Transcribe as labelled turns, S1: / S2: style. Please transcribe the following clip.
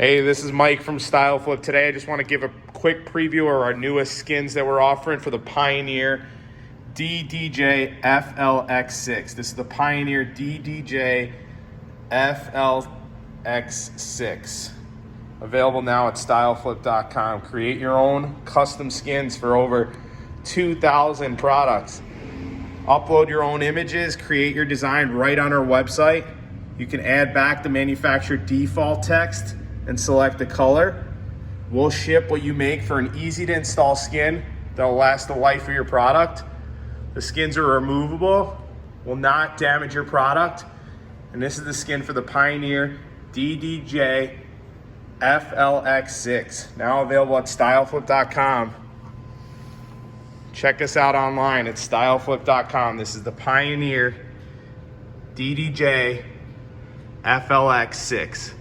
S1: Hey, this is Mike from StyleFlip. Today I just want to give a quick preview of our newest skins that we're offering for the Pioneer DDJ-FLX6. This is the Pioneer DDJ-FLX6. Available now at StyleFlip.com. Create your own custom skins for over 2,000 products. Upload your own images, create your design right on our website. You can add back the manufacturer default text and select the color. We'll ship what you make for an easy to install skin that'll last the life of your product. The skins are removable, will not damage your product. And this is the skin for the Pioneer DDJ-FLX6, now available at StyleFlip.com. Check us out online at StyleFlip.com. This is the Pioneer DDJ-FLX6.